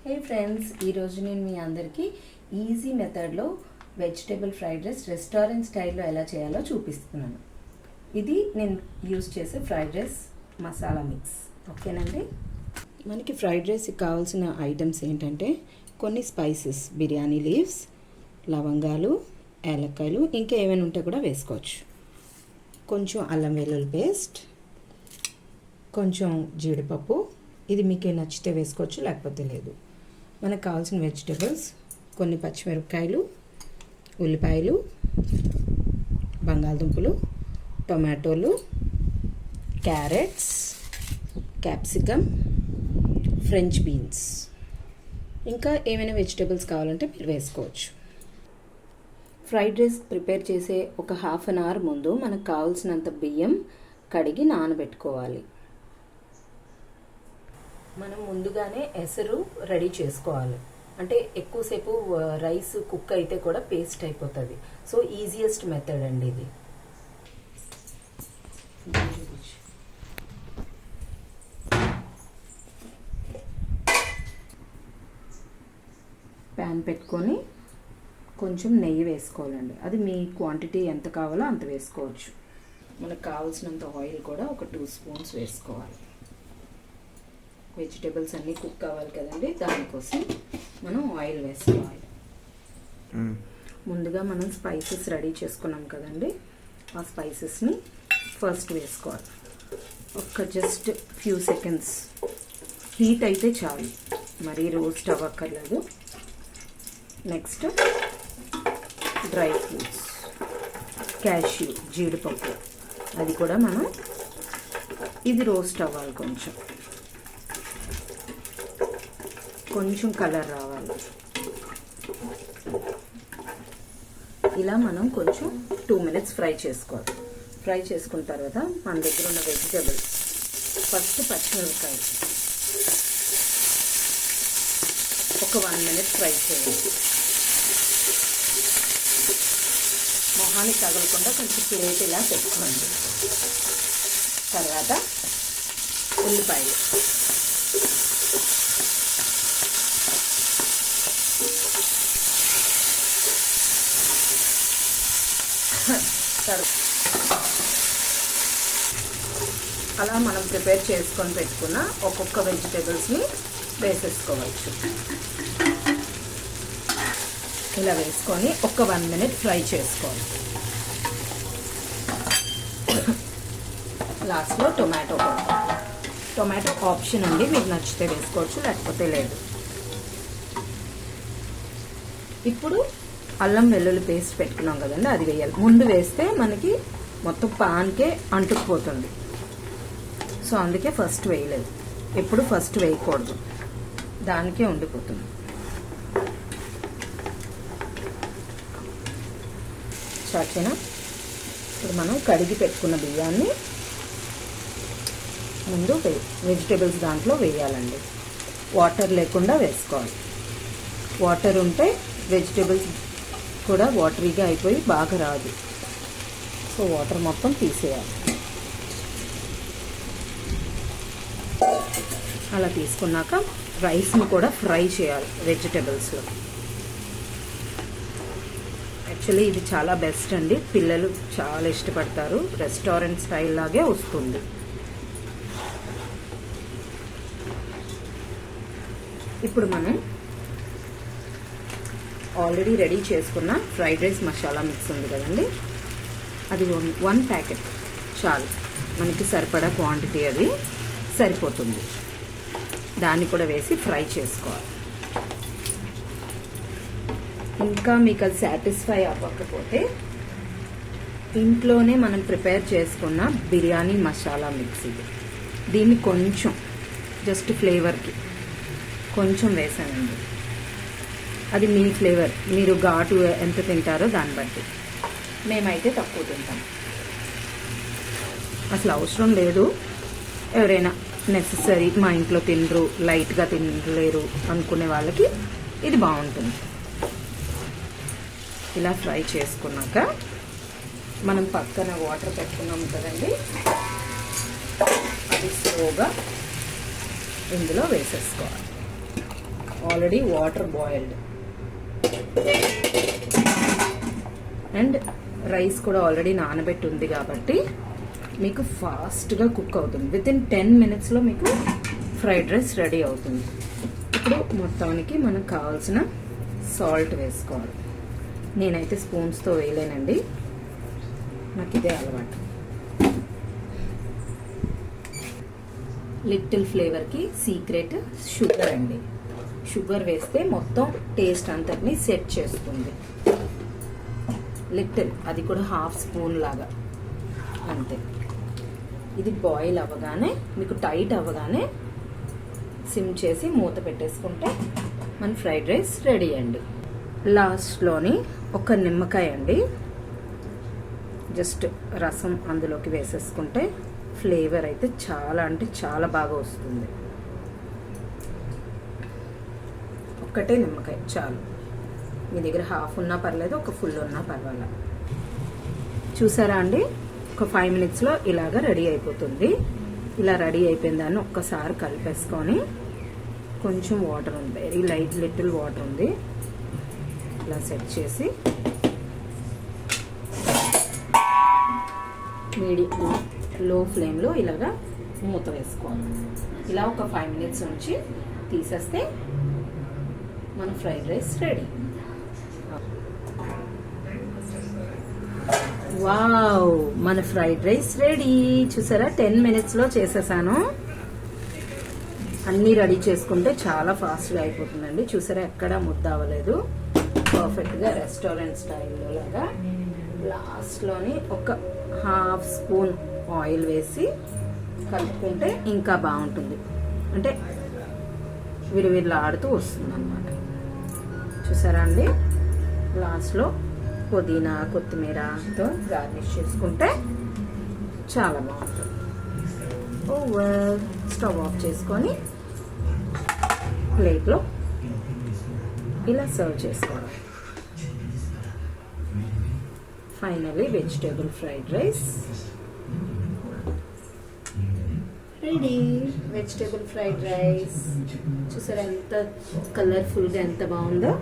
హే friends, ఈరోజు నేను మీ అందరికీ ఈజీ మెథడ్లో వెజిటేబుల్ ఫ్రైడ్ రైస్ రెస్టారెంట్ స్టైల్లో ఎలా చేయాలో చూపిస్తున్నాను. ఇది నేను యూజ్ చేసే ఫ్రైడ్ రైస్ మసాలా మిక్స్. ఓకేనండి. మనకి ఫ్రైడ్ రైస్కి కావాల్సిన ఐటమ్స్ ఏంటంటే కొన్ని స్పైసెస్, బిర్యానీ లీవ్స్, లవంగాలు, ఏలక్కాయలు, ఇంకా ఏమైనా ఉంటే కూడా వేసుకోవచ్చు. కొంచెం అల్లం వెల్లుల్లి పేస్ట్, కొంచెం జీడిపప్పు, ఇది మీకు నచ్చితే వేసుకోవచ్చు, లేకపోతే లేదు. మనకు కావాల్సిన వెజిటేబుల్స్ కొన్ని పచ్చిమిరపకాయలు, ఉల్లిపాయలు, బంగాళదుంపలు, టొమాటోలు, క్యారెట్స్, క్యాప్సికమ్, ఫ్రెంచ్ బీన్స్, ఇంకా ఏమైనా వెజిటేబుల్స్ కావాలంటే మీరు వేసుకోవచ్చు. ఫ్రైడ్ రైస్ ప్రిపేర్ చేసే ఒక హాఫ్ అన్ అవర్ ముందు మనకు కావాల్సినంత బియ్యం కడిగి నానబెట్టుకోవాలి. మనం ముందుగానే ఎసరు రెడీ చేసుకోవాలి. అంటే ఎక్కువసేపు రైస్ కుక్ అయితే కూడా పేస్ట్ అయిపోతుంది. సో ఈజియెస్ట్ మెథడ్ అండి ఇది. ప్యాన్ పెట్టుకొని కొంచెం నెయ్యి వేసుకోవాలండి. అది మీ క్వాంటిటీ ఎంత కావాలో అంత వేసుకోవచ్చు. మనకు కావాల్సినంత ఆయిల్ కూడా ఒక 2 స్పూన్స్ వేసుకోవాలి. వెజిటేబుల్స్ అన్నీ కుక్ అవ్వాలి కదండి, దానికోసం మనం ఆయిల్ వేసుకోవాలి. ముందుగా మనం స్పైసెస్ రెడీ చేసుకున్నాం కదండి, ఆ స్పైసెస్ని ఫస్ట్ వేసుకోవాలి. ఒక జస్ట్ ఫ్యూ సెకండ్స్ హీట్ అయితే చాలు, మరీ రోస్ట్ అవ్వక్కర్లేదు. నెక్స్ట్ డ్రై ఫ్రూట్స్, క్యాష్యూ, జీడిపప్పు, అది కూడా మనం ఇది రోస్ట్ అవ్వాలి. కొంచెం కలర్ రావాలి. ఇలా మనం కొంచెం 2 minutes ఫ్రై చేసుకోవాలి. ఫ్రై చేసుకున్న తర్వాత మన దగ్గర ఉన్న వెజిటేబుల్స్, ఫస్ట్ పచ్చిమిరపకాయ ఒక 1 minute ఫ్రై చేయాలి. మొహానికి తగలకుండా కొంచెం ప్లేట్ ఇలా పెట్టుకోండి. తర్వాత ఉల్లిపాయలు, అలా మనం ప్రిపేర్ చేసుకొని పెట్టుకున్న ఒక్కొక్క వెజిటేబుల్స్ని వేసేసుకోవచ్చు. ఇలా వేసుకొని ఒక 1 minute ఫ్రై చేసుకోవాలి. లాస్ట్లో టొమాటో ఆప్షన్ అండి, మీకు నచ్చితే వేసుకోవచ్చు, లేకపోతే లేదు. ఇప్పుడు అల్లం వెల్లుల్లి పేస్ట్ పెట్టుకున్నాం కదండి, అది వేయాలి. ముందు వేస్తే మనకి మొత్తం పాన్కే అంటుకుపోతుంది. సో అందుకే ఫస్ట్ వేయలేదు. ఎప్పుడు ఫస్ట్ వేయకూడదు, దానికే ఉండిపోతుంది. చాకేనా? ఇప్పుడు మనం కడిగి పెట్టుకున్న బియ్యాన్ని ముందు వెజిటేబుల్స్ దాంట్లో వేయాలండి. వాటర్ లేకుండా వేసుకోవాలి. వాటర్ ఉంటే వెజిటేబుల్స్ కూడా వాటరీగా అయిపోయి బాగా రాదు. సో వాటర్ మొత్తం తీసేయాలి. అలా తీసుకున్నాక రైస్ని కూడా ఫ్రై చేయాలి వెజిటేబుల్స్లో. యాక్చువల్లీ ఇది చాలా బెస్ట్ అండి, పిల్లలు చాలా ఇష్టపడతారు. రెస్టారెంట్ స్టైల్ లాగే వస్తుంది. ఇప్పుడు మనం ఆల్రెడీ రెడీ చేసుకున్న ఫ్రైడ్ రైస్ మసాలా మిక్స్ ఉంది కదండి, అది 1 ప్యాకెట్ చాలు. మనకి సరిపడా క్వాంటిటీ అది సరిపోతుంది. దాన్ని కూడా వేసి ఫ్రై చేసుకోవాలి. ఇంకా మీకు అది సాటిస్ఫై అవ్వకపోతే ఇంట్లోనే మనం ప్రిపేర్ చేసుకున్న బిర్యానీ మసాలా మిక్స్ ఇది. దీన్ని కొంచెం జస్ట్ ఫ్లేవర్కి కొంచెం వేసానండి. అది మీ ఫ్లేవర్, మీరు ఘాటు ఎంత తింటారో దాన్ని బట్టి. మేమైతే తక్కువ తింటాం, అసలు అవసరం లేదు. ఎవరైనా నెసెసరీ, మా ఇంట్లో తినరు, లైట్గా తినలేరు అనుకునే వాళ్ళకి ఇది బాగుంటుంది. ఇలా ఫ్రై చేసుకున్నాక మనం పక్కన వాటర్ పెట్టుకున్నాం కదండి, అది స్లోగా ఇందులో వేసేసుకోవాలి. Already water boiled and rice కూడా ఆల్రెడీ నానబెట్టి ఉంది కాబట్టి మీకు ఫాస్ట్గా కుక్ అవుతుంది. వితిన్ 10 minutesలో మీకు ఫ్రైడ్ రైస్ రెడీ అవుతుంది. ఇప్పుడు మొత్తానికి మనకు కావాల్సిన సాల్ట్ వేసుకోవాలి. నేనైతే స్పూన్స్తో వేయలేనండి, నాకు ఇదే అలవాటు. లిటిల్ ఫ్లేవర్కి సీక్రెట్ షుగర్ అండి. షుగర్ వేస్తే మొత్తం టేస్ట్ అంతటిని సెట్ చేస్తుంది. లిటిల్, అది కూడా 1/2 స్పూన్ లాగా అంతే. ఇది బాయిల్ అవ్వగానే మీకు టైట్ అవ్వగానే సిమ్ చేసి మూత పెట్టేసుకుంటే మన ఫ్రైడ్ రైస్ రెడీ అండి. లాస్ట్లోని ఒక నిమ్మకాయ అండి, జస్ట్ రసం అందులోకి వేసేసుకుంటే ఫ్లేవర్ అయితే చాలా అంటే చాలా బాగా వస్తుంది. ఒక్కటే నిమ్మకాయ చాలు. మీ దగ్గర 1/2 ఉన్నా పర్లేదు, ఒక ఫుల్ ఉన్నా పర్వాలేదు. చూసారా అండి, ఒక 5 minutesలో ఇలాగా రెడీ అయిపోతుంది. ఇలా రెడీ అయిపోయిన దాన్ని ఒక్కసారి కలిపేసుకొని, కొంచెం వాటర్ ఉంది, వెరీ లైట్ లిటిల్ వాటర్ ఉంది, ఇలా సెట్ చేసి మీడియం లో ఫ్లేమ్లో ఇలాగా మూత వేసుకోవాలి. ఇలా ఒక 5 minutes ఉంచి తీసేస్తే మన ఫ్రైడ్ రైస్ రెడీ. వావ్, మన ఫ్రైడ్ రైస్ రెడీ. చూసారా, 10 minutesలో చేసేసాను. అన్నీ రెడీ చేసుకుంటే చాలా ఫాస్ట్గా అయిపోతుందండి. చూసారా, ఎక్కడా ముద్ద అవ్వలేదు, పర్ఫెక్ట్గా రెస్టారెంట్ స్టైల్లో లాగా. లాస్ట్లోని ఒక 1/2 స్పూన్ ఆయిల్ వేసి కలుపుకుంటే ఇంకా బాగుంటుంది, అంటే విడివిడిలాడుతూ వస్తుంది అన్నమాట. చూసారా అండి, లాస్ట్లో పుదీనా కొత్తిమీరతో గార్నిష్ చేసుకుంటే చాలా బాగుంటుంది. ఓవర్, స్టవ్ ఆఫ్ చేసుకొని ప్లేట్లో ఇలా సర్వ్ చేసుకోవడం. Finally vegetable fried rice ready. Vegetable fried rice చూసారా ఎంత కలర్ఫుల్గా ఎంత బాగుందో.